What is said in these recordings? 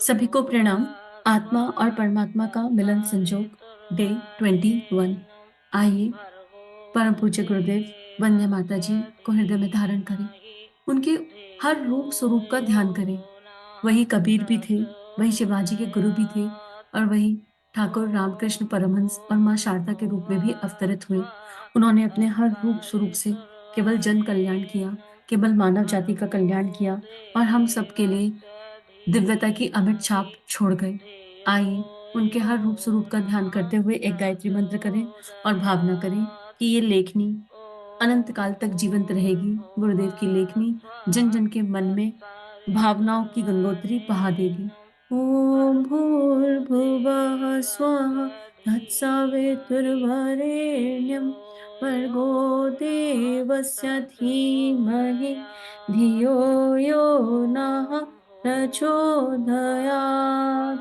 सभी को प्रणाम। आत्मा और परमात्मा का मिलन संजोग डे 21। आइए परम पूज्य गुरुदेव वंदे माता जी को हृदय में धारण करें। उनके हर रूप स्वरूप का ध्यान करें। वही कबीर भी थे, वही शिवाजी के गुरु भी थे, और वही ठाकुर रामकृष्ण परमहंस और माँ शारदा के रूप में भी अवतरित हुए। उन्होंने अपने हर रूप स्वरूप से केवल जन कल्याण किया, केवल मानव जाति का कल्याण किया, और हम सबके लिए दिव्यता की अमिट छाप छोड़ गए। आइए उनके हर रूप स्वरूप का ध्यान करते हुए एक गायत्री मंत्र करें और भावना करें कि ये लेखनी अनंत काल तक जीवंत रहेगी। गुरुदेव की लेखनी जन जन के मन में भावनाओं की गंगोत्री बहा देगी। ओम भूर्भुवः स्वः तत्सवितुर्वरेण्यं भर्गो देवस्य धीमहि धियो यो नः प्रचोदयात्।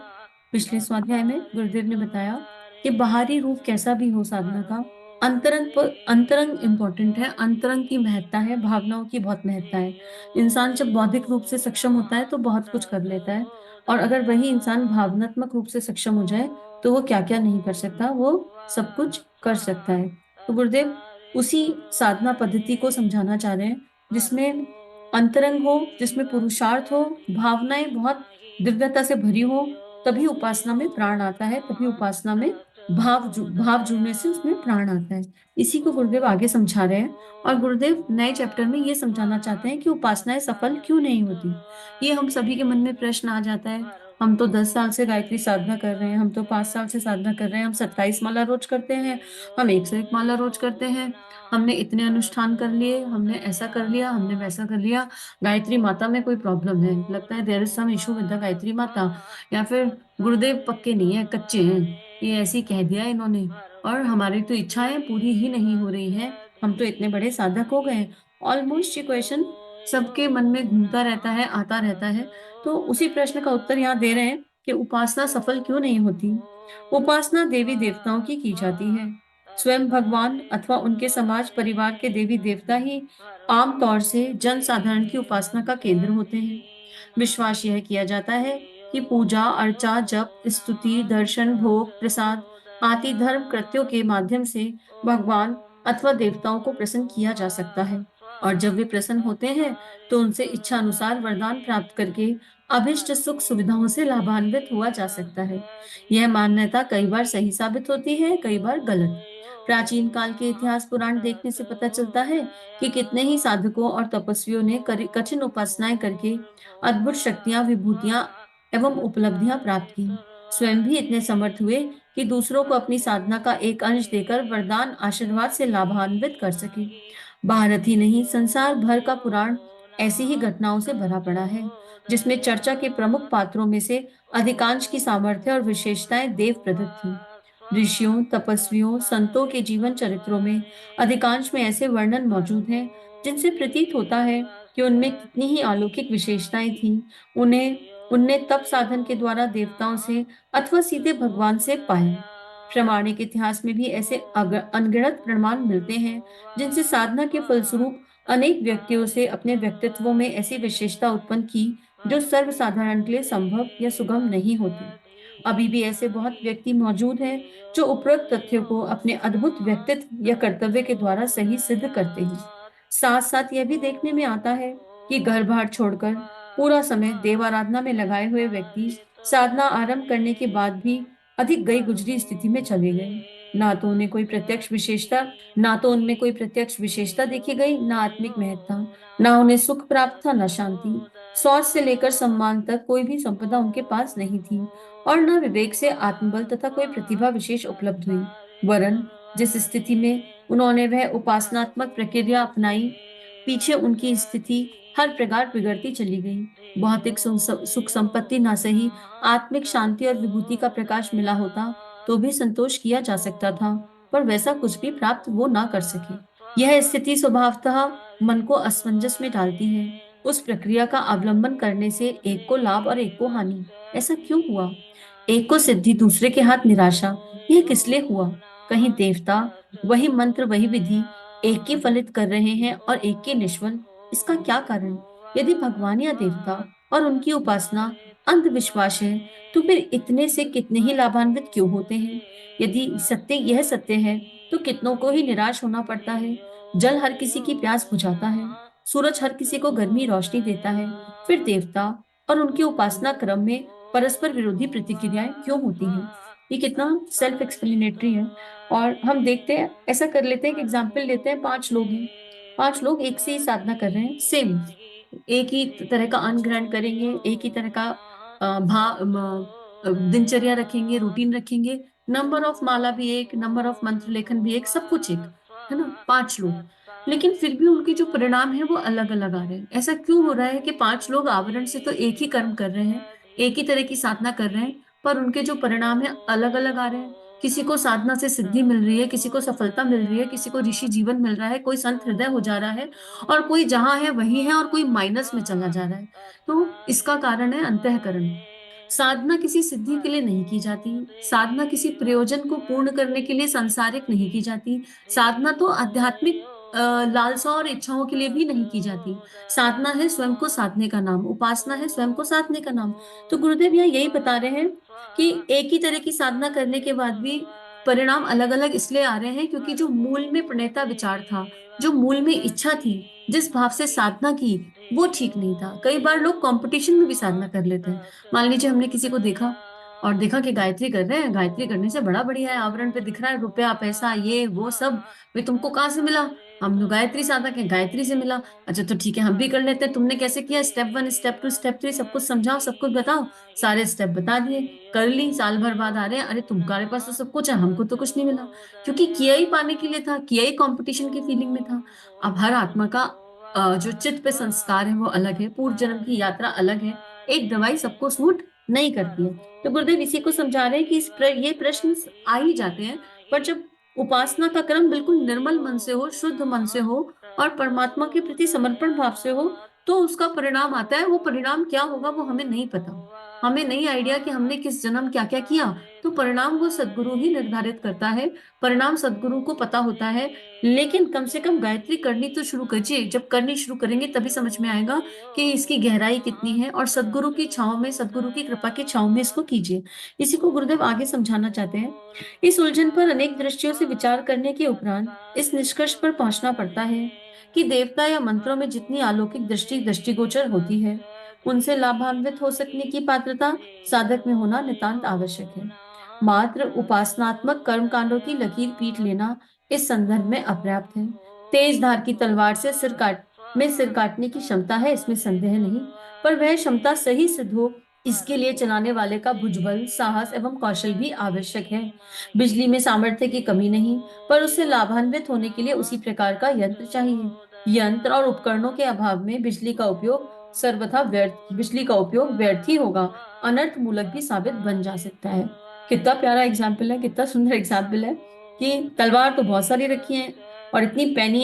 पिछले स्वाध्याय में गुरुदेव ने बताया कि बाहरी रूप कैसा भी हो साधना का, अंतरंग इंपॉर्टेंट है। अंतरंग की महत्ता है, भावनाओं की बहुत महत्ता है। इंसान जब बौद्धिक रूप से सक्षम होता है तो बहुत कुछ कर लेता है, और अगर वही इंसान भावनात्मक रूप से सक्षम हो जाए तो वो क्या क्या नहीं कर सकता, वो सब कुछ कर सकता है। तो गुरुदेव उसी साधना पद्धति को समझाना चाह रहे हैं जिसमें अंतरंग हो, जिसमें पुरुषार्थ हो, भावनाएं बहुत दिव्यता से भरी हो। तभी उपासना में प्राण आता है, तभी उपासना में भाव जुड़ने से उसमें प्राण आता है। इसी को गुरुदेव आगे समझा रहे हैं, और गुरुदेव नए चैप्टर में ये समझाना चाहते हैं कि उपासनाएं सफल क्यों नहीं होती। ये हम सभी के मन में प्रश्न आ जाता है। हम तो 10 साल से गायत्री साधना कर रहे हैं, हम तो 5 साल से साधना कर रहे हैं, हम 27 माला रोज करते हैं, हम 101 माला रोज करते हैं, हमने इतने अनुष्ठान कर लिए, हमने ऐसा कर लिया, हमने वैसा कर लिया। गायत्री माता में कोई प्रॉब्लम है, लगता है there is some issue with the Gayatri Mata, या फिर गुरुदेव पक्के नहीं है, कच्चे हैं, ये ऐसे ही कह दिया इन्होंने, और हमारी तो इच्छाएं पूरी ही नहीं हो रही हैं, हम तो इतने बड़े साधक हो गए। ऑलमोस्ट ये क्वेश्चन सबके मन में घूमता रहता है, आता रहता है। तो उसी प्रश्न का उत्तर यहाँ दे रहे हैं कि उपासना सफल क्यों नहीं होती। उपासना देवी देवताओं की जाती है। स्वयं भगवान अथवा उनके समाज परिवार के देवी देवता ही आमतौर से जन साधारण की उपासना का केंद्र होते हैं। विश्वास यह किया जाता है कि पूजा अर्चा जप स्तुति दर्शन भोग प्रसाद आदि धर्म कृत्यों के माध्यम से भगवान अथवा देवताओं को प्रसन्न किया जा सकता है, और जब वे प्रसन्न होते हैं तो उनसे इच्छा अनुसार वरदान प्राप्त करके अभिष्ट सुख सुविधाओं से लाभान्वित हुआ जा सकता है। यह मान्यता कई बार सही साबित होती है, कई बार गलत। प्राचीन काल के इतिहास पुराण देखने से पता चलता है कि कितने ही साधकों और तपस्वियों ने कठिन उपासनाएं करके अद्भुत शक्तियां, विभूतियां एवं उपलब्धियां प्राप्त की। स्वयं भी इतने समर्थ हुए कि दूसरों को अपनी साधना का एक अंश देकर वरदान आशीर्वाद से लाभान्वित कर सके। भारत ही नहीं, संसार भर का पुराण ऐसी ही घटनाओं से भरा पड़ा है, जिसमें चर्चा के प्रमुख पात्रों में से अधिकांश की सामर्थ्य और विशेषताएं देव प्रदत्त थी। ऋषियों, तपस्वियों, संतों के जीवन चरित्रों में अधिकांश में ऐसे वर्णन मौजूद हैं जिनसे प्रतीत होता है कि उनमें कितनी ही अलौकिक विशेषताएं थीं। उन्हें उनने तप साधन के द्वारा देवताओं से अथवा सीधे भगवान से पाया। प्रामाणिक इतिहास में भी ऐसे अनगिनत प्रमाण मिलते हैं जिनसे साधना के फलस्वरूप अनेक व्यक्तियों से अपने व्यक्तित्वों में ऐसी विशेषता उत्पन्न की जो सर्वसाधारण के लिए संभव या सुगम नहीं होती। अभी भी ऐसे बहुत व्यक्ति मौजूद हैं जो उपरोक्त तथ्यों को अपने अद्भुत व्यक्तित्व या कर्तव्य के द्वारा सही सिद्ध करते हैं। साथ साथ यह भी देखने में आता है कि घर बार छोड़कर पूरा समय देव आराधना में लगाए हुए व्यक्ति साधना आरंभ करने के बाद भी अधिक गई गुजरी स्थिति में चले गए। ना तो उन्हें कोई प्रत्यक्ष विशेषता ना तो उनमें कोई प्रत्यक्ष विशेषता देखी गई, ना आत्मिक महत्ता, ना उन्हें सुख प्राप्त था, ना शांति। स्वास्थ्य से लेकर सम्मान तक कोई भी संपदा उनके पास नहीं थी, और न विवेक से आत्मबल तथा कोई प्रतिभा विशेष उपलब्ध हुई। वरन जिस स्थिति में उन्होंने वह उपासनात्मक प्रक्रिया अपनाई, पीछे उनकी स्थिति हर प्रकार बिगड़ती चली गई। भौतिक सुख संपत्ति ना सही, आत्मिक शांति और विभूति का प्रकाश मिला होता तो भी संतोष किया जा सकता था, पर वैसा कुछ भी प्राप्त वो ना कर सके। यह स्थिति स्वभावतः मन को असमंजस में डालती है। उस प्रक्रिया का अवलंबन करने से एक को लाभ और एक को हानि। ऐसा क्यों हुआ? एक को सिद्धि, दूसरे के हाथ निराशा। यह किस लिए हुआ? कहीं देवता वही मंत्र वही विधि एक की फलित कर रहे हैं और एक की निष्फल। इसका क्या कारण? यदि भगवान या देवता और उनकी उपासना अंधविश्वास है, तो फिर इतने से कितने ही लाभान्वित क्यों होते हैं? यदि यह सत्य है, तो कितनों को ही निराश होना पड़ता है। जल हर किसी की प्यास बुझाता है, सूरज हर किसी को गर्मी रोशनी देता है, फिर देवता और उनकी उपासना क्रम में परस्पर विरोधी प्रतिक्रियाएं क्यों होती हैं? ये कितना सेल्फ एक्सप्लेनेटरी है। और हम देखते हैं, ऐसा कर लेते हैं, एक एग्जाम्पल लेते हैं, 5 लोग हैं, 5 लोग एक से ही साधना कर रहे हैं, सेम एक ही तरह का अन्न ग्रहण करेंगे, एक ही तरह का दिनचर्या रखेंगे, रूटीन रखेंगे, नंबर ऑफ माला भी एक, नंबर ऑफ मंत्र लेखन भी एक, सब कुछ एक, है ना, 5 लोग। लेकिन फिर भी उनके जो परिणाम है वो अलग अलग आ रहे हैं। ऐसा क्यों हो रहा है कि 5 लोग आवरण से तो एक ही कर्म कर रहे हैं, एक ही तरह की साधना कर रहे हैं, पर उनके जो परिणाम है अलग अलग आ रहे हैं? किसी को साधना से सिद्धि मिल रही है, किसी को सफलता मिल रही है, किसी को ऋषि जीवन मिल रहा है, कोई संत हृदय हो जा रहा है, और कोई जहां है वही है, और कोई माइनस में चला जा रहा है। तो इसका कारण है अंतःकरण। साधना किसी सिद्धि के लिए नहीं की जाती, साधना किसी प्रयोजन को पूर्ण करने के लिए सांसारिक नहीं की जाती, साधना तो आध्यात्मिक लालसा और इच्छाओं के लिए भी नहीं की जाती। साधना है स्वयं को साधने का नाम, उपासना है स्वयं को साधने का नाम। तो गुरुदेव यहाँ यही बता रहे हैं कि एक ही तरह की साधना करने के बाद भी परिणाम अलग अलग इसलिए आ रहे हैं क्योंकि जो मूल में प्रणेता विचार था, जो मूल में इच्छा थी, जिस भाव से साधना की, वो ठीक नहीं था। कई बार लोग कंपटीशन में भी साधना कर लेते हैं। मान लीजिए हमने किसी को देखा और देखा कि गायत्री कर रहे हैं, गायत्री करने से बड़ा बढ़िया है, आवरण पे दिख रहा है रुपया पैसा ये वो सब, वे तुमको कहाँ से मिला? हम लोग गायत्री साधक हैं, गायत्री से मिला। अच्छा तो ठीक है, हम भी कर लेते हैं। तुमने कैसे किया? स्टेप 1 स्टेप 2 स्टेप 3 सब कुछ समझाओ, सब कुछ बताओ। सारे स्टेप बता दिए, कर ली, साल भर बाद आ रहे हैं, अरे तुम्हारे पास तो सब कुछ है, हमको तो कुछ नहीं मिला। क्योंकि किया ही पाने के लिए था, किया ही कंपटीशन की फीलिंग में था। अब हर आत्मा का जो चित्त पे संस्कार है वो अलग है, पूर्व जन्म की यात्रा अलग है, एक दवाई सबको सूट नहीं करती है। तो गुरुदेव इसी को समझा रहे हैं कि ये प्रश्न आ ही जाते हैं, पर जब उपासना का क्रम बिल्कुल निर्मल मन से हो, शुद्ध मन से हो, और परमात्मा के प्रति समर्पण भाव से हो, तो उसका परिणाम आता है। वो परिणाम क्या होगा वो हमें नहीं पता, हमें नहीं आइडिया कि हमने किस जन्म क्या क्या किया। तो परिणाम वो सदगुरु ही निर्धारित करता है, परिणाम सदगुरु को पता होता है। लेकिन कम से कम गायत्री करनी तो शुरू कीजिए, जब करनी शुरू करेंगे तभी समझ में आएगा कि इसकी गहराई कितनी है, और सदगुरु की छांव में, सदगुरु की कृपा की छांव में इसको कीजिए। इसी को गुरुदेव आगे समझाना चाहते हैं। इस उलझन पर अनेक दृष्टियों से विचार करने के उपरांत इस निष्कर्ष पर पहुंचना पड़ता है कि देवता या मंत्रों में जितनी अलौकिक दृष्टि दृष्टिगोचर होती है, उनसे लाभान्वित हो सकने की पात्रता साधक में होना नितांत आवश्यक है। मात्र उपासनात्मक कर्म कांडों की लकीर पीट लेना इस संदर्भ में अपर्याप्त है। तेज धार की तलवार से सिर काटने की क्षमता है, इसमें संदेह नहीं, पर वह क्षमता सही सिद्ध हो, इसके लिए चलाने वाले का भुजबल, साहस एवं कौशल भी आवश्यक है। बिजली में सामर्थ्य की कमी नहीं, पर उससे लाभान्वित होने के लिए उसी प्रकार का यंत्र चाहिए। यंत्र और उपकरणों के अभाव में बिजली का उपयोग व्यर्थ ही होगा, अनर्थ मूलक भी साबित बन जा सकता है। कितना प्यारा एग्जाम्पल है, कितना सुंदर एग्जाम्पल है कि तलवार तो बहुत सारी रखी है, और इतनी पैनी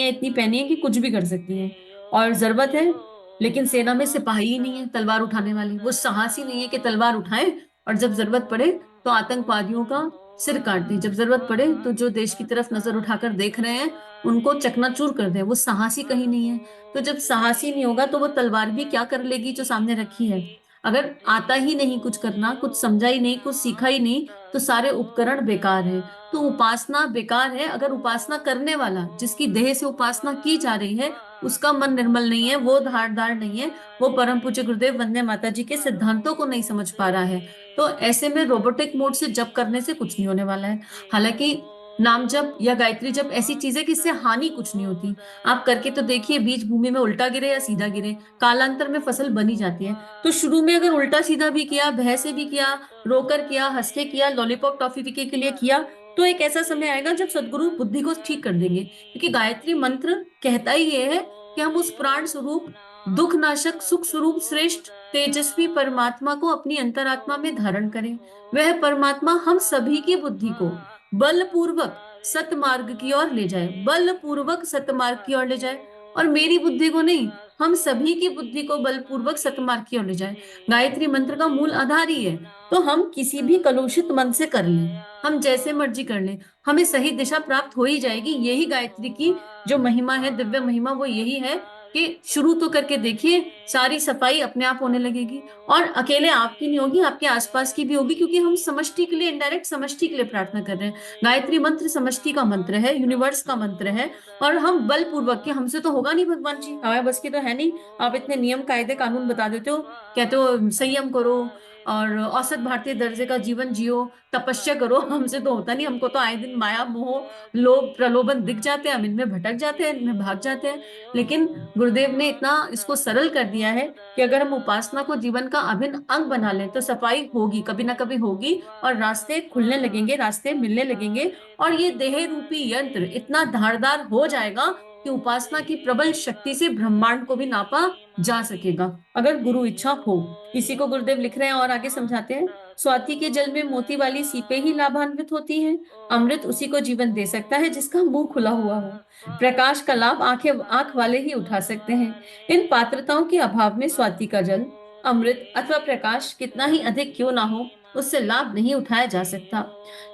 है कि कुछ भी कर सकती है, और जरूरत है, लेकिन सेना में सिपाही ही नहीं है तलवार उठाने वाली, वो साहस ही नहीं है कि तलवार उठाए, और जब जरूरत पड़े तो आतंकवादियों का सिर काट दे, जब जरूरत पड़े तो जो देश की तरफ नजर उठाकर देख रहे हैं उनको चकनाचूर कर दे। वो साहसी कहीं नहीं है। तो जब साहसी नहीं होगा तो वो तलवार भी क्या कर लेगी जो सामने रखी है? अगर आता ही नहीं कुछ करना, कुछ समझा ही नहीं, कुछ सीखा ही नहीं, तो सारे उपकरण बेकार है। तो उपासना बेकार है अगर उपासना करने वाला, जिसकी देह से उपासना की जा रही है, उसका मन निर्मल नहीं है, वो धारदार नहीं है, वो परम पूज्य गुरुदेव वंदे माता जी के सिद्धांतों को नहीं समझ पा रहा है। तो ऐसे में रोबोटिक मोड से जप करने से कुछ नहीं होने वाला है। हालांकि नाम जप या गायत्री जप ऐसी चीज है कि इससे हानि कुछ नहीं होती। आप करके तो देखिए, बीज भूमि में उल्टा गिरे या सीधा गिरे, कालांतर में फसल बनी जाती है। तो शुरू में अगर उल्टा सीधा भी किया, भय से भी किया, रोकर किया, हंस के किया, लॉलीपॉप टॉफी के लिए किया, तो एक ऐसा समय आएगा जब सदगुरु बुद्धि को ठीक कर देंगे। क्योंकि गायत्री मंत्र कहता ही ये है कि हम उस प्राण स्वरूप, दुख नाशक, सुख स्वरूप, श्रेष्ठ तेजस्वी परमात्मा को अपनी अंतरात्मा में धारण करें। वह परमात्मा हम सभी की बुद्धि को बलपूर्वक सतमार्ग की ओर ले जाए, बलपूर्वक सतमार्ग की ओर ले जाए, और मेरी बुद्धि को नहीं, हम सभी की बुद्धि को बलपूर्वक सतमार्ग की ओर ले जाए। गायत्री मंत्र का मूल आधार ही है। तो हम किसी भी कलुषित मन से कर लें, हम जैसे मर्जी कर लें, हमें सही दिशा प्राप्त हो ही जाएगी। यही गायत्री की जो महिमा है, दिव्य महिमा, वो यही है कि शुरू तो करके देखिए, सारी सफाई अपने आप होने लगेगी। और अकेले आपकी नहीं होगी, आपके आसपास की भी होगी, क्योंकि हम समष्टि के लिए, इनडायरेक्ट समष्टि के लिए प्रार्थना कर रहे हैं। गायत्री मंत्र समष्टि का मंत्र है, यूनिवर्स का मंत्र है। और हम बलपूर्वक के, हमसे तो होगा नहीं भगवान जी, हमारे बस की तो है नहीं। आप इतने नियम कायदे कानून बता देते हो, कहते हो संयम करो और औसत भारतीय दर्जे का जीवन जियो, तपस्या करो। हमसे तो होता नहीं, हमको तो आए दिन माया मोह लोभ प्रलोभन दिख जाते हैं, हम इनमें भटक जाते हैं, इनमें भाग जाते हैं। लेकिन गुरुदेव ने इतना इसको सरल कर दिया है कि अगर हम उपासना को जीवन का अभिन्न अंग बना लें तो सफाई होगी, कभी ना कभी होगी, और रास्ते खुलने लगेंगे, रास्ते मिलने लगेंगे। और ये देह रूपी यंत्र इतना धारदार हो जाएगा कि उपासना की प्रबल शक्ति से ब्रह्मांड को भी नापा जा सकेगा, अगर गुरु इच्छा हो। इसी को गुरुदेव लिख रहे हैं और आगे समझाते हैं। स्वाति के जल में मोती वाली सीपे ही लाभान्वित होती हैं। अमृत उसी को जीवन दे सकता है जिसका मुंह खुला हुआ हो। प्रकाश का लाभ आंख वाले ही उठा सकते हैं। इन पात्रताओं के अभाव में स्वाति का जल, अमृत अथवा प्रकाश कितना ही अधिक क्यों ना हो, उससे लाभ नहीं उठाया जा सकता।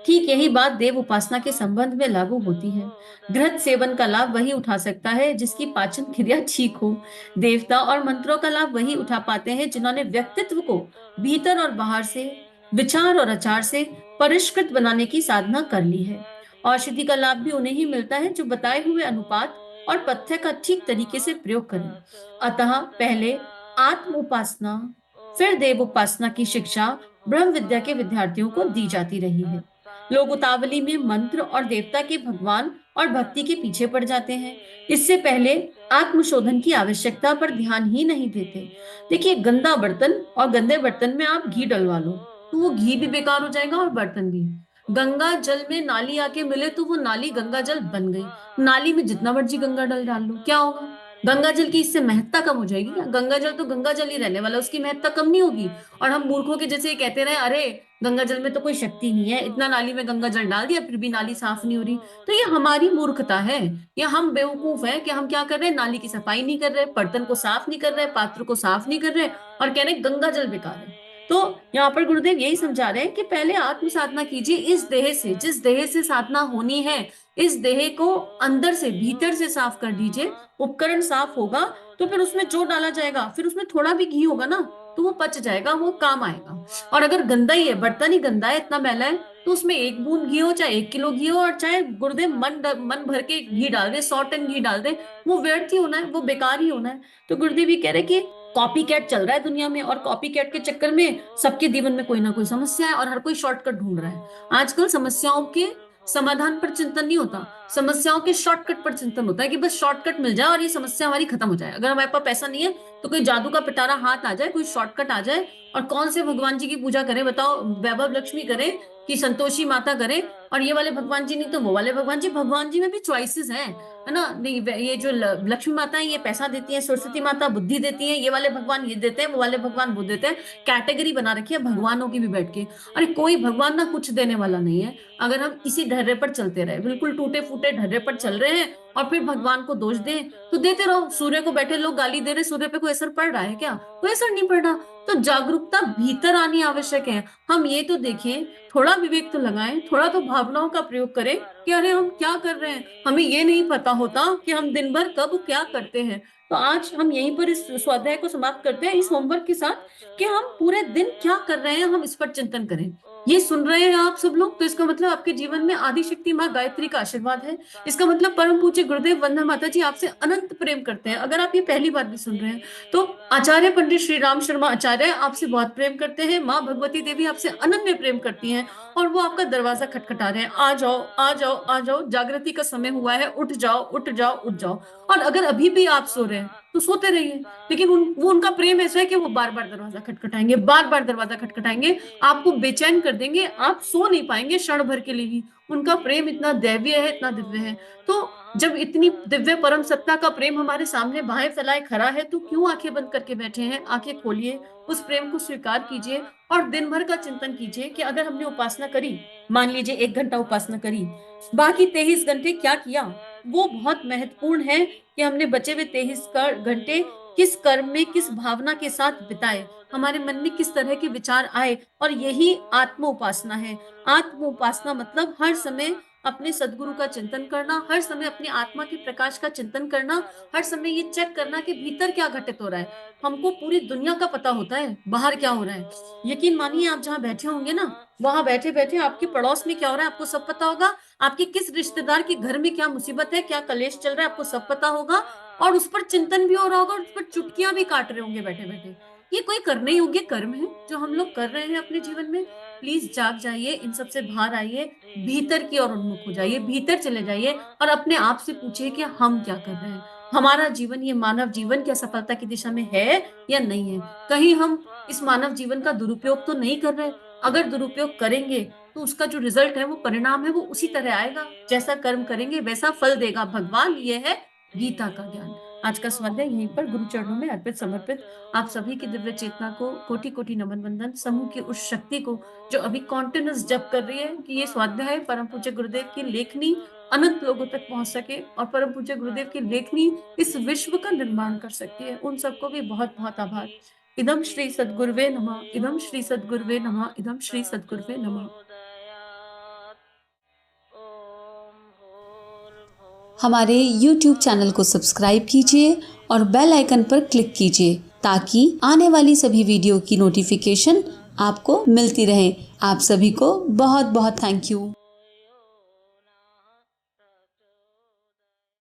ठीक यही बात देव उपासना के संबंध में लागू होती है। घृत सेवन का लाभ वही उठा सकता है जिसकी पाचन क्रिया ठीक हो। देवता और मंत्रों का लाभ वही उठा पाते हैं जिन्होंने व्यक्तित्व को भीतर और बाहर से, विचार और आचार से परिष्कृत बनाने की साधना कर ली है। औषधि का लाभ भी उन्हें ही मिलता है जो बताए हुए अनुपात और पथ्य का ठीक तरीके से प्रयोग करें। अतः पहले आत्म उपासना, फिर देव उपासना की शिक्षा ब्रह्म विद्या के विद्यार्थियों को दी जाती रही है। लोग उतावली में मंत्र और देवता के भगवान और भक्ति के पीछे पड़ जाते हैं। इससे पहले आत्मशोधन की आवश्यकता पर ध्यान ही नहीं देते। देखिए, गंदा बर्तन और गंदे बर्तन में आप घी डलवा लो तो वो घी भी बेकार हो जाएगा और बर्तन भी। गंगा जल में नाली आके मिले तो वो नाली गंगा जल बन गई। नाली में जितना मर्जी गंगा जल डाल लो, क्या होगा? गंगा जल की इससे महत्ता कम हो जाएगी क्या? गंगा जल तो गंगा जल ही रहने वाला, उसकी महत्ता कम नहीं होगी। और हम मूर्खों के जैसे ये कहते रहे, अरे गंगा जल में तो कोई शक्ति नहीं है, इतना नाली में गंगा जल डाल दिया फिर भी नाली साफ नहीं हो रही। तो ये हमारी मूर्खता है, या हम बेवकूफ है कि हम क्या कर रहे हैं, नाली की सफाई नहीं कर रहे, बर्तन को साफ नहीं कर रहे, पात्र को साफ नहीं कर रहे, और कह रहे हैं गंगा जल बेकार है। तो यहाँ पर गुरुदेव यही समझा रहे हैं कि पहले आत्म साधना कीजिए, इस देह से, जिस देह से साधना होनी है, इस देह को अंदर से भीतर से साफ कर दीजिए। उपकरण साफ होगा तो फिर उसमें जो डाला जाएगा, फिर उसमें थोड़ा भी घी होगा ना तो वो पच जाएगा, वो काम आएगा। और अगर गंदा ही है, बर्तन ही गंदा है, इतना मैला है, तो उसमें 1 बूंद घी हो, चाहे 1 किलो घी हो, और चाहे गुरुदेव मन भर के घी डाल दे, 100 टन घी डाल दे, वो व्यर्थ ही होना है, वो बेकार ही होना है। तो गुरुदेव ये कह रहे कि कॉपी कैट चल रहा है दुनिया में, और कॉपी कैट के चक्कर में सबके जीवन में कोई ना कोई समस्या है और हर कोई शॉर्टकट ढूंढ रहा है। आजकल समस्याओं के समाधान पर चिंतन नहीं होता, समस्याओं के शॉर्टकट पर चिंतन होता है कि बस शॉर्टकट मिल जाए और ये समस्या हमारी खत्म हो जाए। अगर हमारे पास पैसा नहीं है तो कोई जादू का पिटारा हाथ आ जाए, कोई शॉर्टकट आ जाए, और कौन से भगवान जी की पूजा करें बताओ? वैभव लक्ष्मी करें कि संतोषी माता करें? और ये वाले भगवान जी नहीं तो वो वाले भगवान जी। भगवान जी में भी चॉइसेस हैं, है ना? नहीं, ये जो लक्ष्मी माता है ये पैसा देती है, सरस्वती माता बुद्धि देती है, ये वाले भगवान ये देते हैं, वो वाले भगवान वो देते हैं। कैटेगरी बना रखी है भगवानों की भी बैठ के। अरे कोई भगवान ना कुछ देने वाला नहीं है। अगर हम इसी ढर्रे पर चलते रहे, बिल्कुल टूटे फूटे ढर्रे पर चल रहे हैं, और फिर भगवान को दोष दें तो देते रहो। सूर्य को बैठे लोग गाली दे रहे, सूर्य पे कोई असर पड़ रहा है क्या? कोई असर नहीं पड़ रहा। तो जागरूकता भीतर आनी आवश्यक है। हम ये तो देखें, थोड़ा विवेक तो लगाएं, थोड़ा तो भावनाओं का प्रयोग करें कि अरे हम क्या कर रहे हैं। हमें ये नहीं पता होता कि हम दिन भर कब क्या करते हैं। तो आज हम यहीं पर इस स्वाध्याय को समाप्त करते हैं, इस होमवर्क के साथ, कि हम पूरे दिन क्या कर रहे हैं, हम इस पर चिंतन करें। ये सुन रहे हैं आप सब लोग, तो इसका मतलब आपके जीवन में आदि शक्ति माँ गायत्री का आशीर्वाद है। इसका मतलब परम पूज्य गुरुदेव वंदना माता जी आपसे अनंत प्रेम करते हैं। अगर आप ये पहली बार भी सुन रहे हैं तो आचार्य पंडित श्री राम शर्मा आचार्य आपसे बहुत प्रेम करते हैं, माँ भगवती देवी आपसे अनन्य प्रेम करती हैं, और वो आपका दरवाजा खटखटा रहे हैं, आ जाओ आ जाओ आ जाओ, जागृति का समय हुआ है, उठ जाओ उठ जाओ उठ जाओ। और अगर अभी भी आप सो रहे हैं तो सोते रहिए, लेकिन वो उनका प्रेम ऐसा है कि वो बार बार दरवाजा खटखटाएंगे, बार बार दरवाजा खटखटाएंगे, आपको बेचैन कर देंगे, आप सो नहीं पाएंगे क्षण भर के लिए भी। उनका प्रेम इतना दैवीय है, इतना दिव्य है। तो जब इतनी दिव्य परम सत्ता का प्रेम हमारे सामने बाहें फैलाए खड़ा है, तो क्यों आंखें बंद करके बैठे हैं? आंखें खोलिए, उस प्रेम को स्वीकार कीजिए, और दिन भर का चिंतन कीजिए कि अगर हमने उपासना करी, मान लीजिए 1 घंटा उपासना करी, बाकी 23 घंटे क्या किया? वो बहुत महत्वपूर्ण है कि हमने बचे हुए 23 घंटे किस कर्म में, किस भावना के साथ बिताए, हमारे मन में किस तरह के विचार आए। और यही आत्म उपासना है। आत्म उपासना मतलब हर समय अपने सदगुरु का चिंतन करना, हर समय अपनी आत्मा के प्रकाश का चिंतन करना, हर समय ये चेक करना कि भीतर क्या घटित हो रहा है। हमको पूरी दुनिया का पता होता है, बाहर क्या हो रहा है। यकीन मानिए आप जहाँ बैठे होंगे ना, वहां बैठे-बैठे आपके पड़ोस में क्या हो रहा है आपको सब पता होगा। आपके किस रिश्तेदार के घर में क्या मुसीबत है, क्या कलेश चल रहा है, आपको सब पता होगा और उस पर चिंतन भी हो रहा होगा और उस पर चुटकियाँ भी काट रहे होंगे बैठे-बैठे। ये कोई करने योग्य कर्म है, जो हम लोग कर रहे हैं अपने जीवन में। प्लीज़ जाग जाइए, इन सब से बाहर आइए, भीतर की ओर उन्मुख हो जाइए, भीतर चले जाइए और अपने आप से पूछिए कि हम क्या कर रहे हैं? हमारा जीवन, ये मानव जीवन क्या सफलता की दिशा में है या नहीं है? कहीं हम इस मानव जीवन का दुरुपयोग तो नहीं कर रहे? अगर दुरुपयोग करेंगे, तो उसका जो रिज़ल्ट है, वो परिणाम है, वो उसी तरह आएगा। जैसा कर्म करेंगे, वैसा फल देगा भगवान, ये है गीता का ज्ञान। आज का स्वाध्याय यहीं पर गुरु चरणों में अर्पित समर्पित। आप सभी की दिव्य चेतना को कोटि-कोटि नमन वंदन। समूह की उस शक्ति को जो अभी कंटीन्यूअस जप कर रही है कि ये स्वाध्याय परम पूज्य गुरुदेव की लेखनी अनंत लोगों तक पहुँच सके और परम पूज्य गुरुदेव की लेखनी इस विश्व का निर्माण कर सकती है। उन सबको भी बहुत-बहुत आभार। इदं श्री सद्गुरुवे नमः, इदं श्री सद्गुरुवे नमः, इदं श्री सद्गुरुवे नमः। हमारे YouTube चैनल को सब्सक्राइब कीजिए और बेल आइकन पर क्लिक कीजिए ताकि आने वाली सभी वीडियो की नोटिफिकेशन आपको मिलती रहे। आप सभी को बहुत बहुत थैंक यू।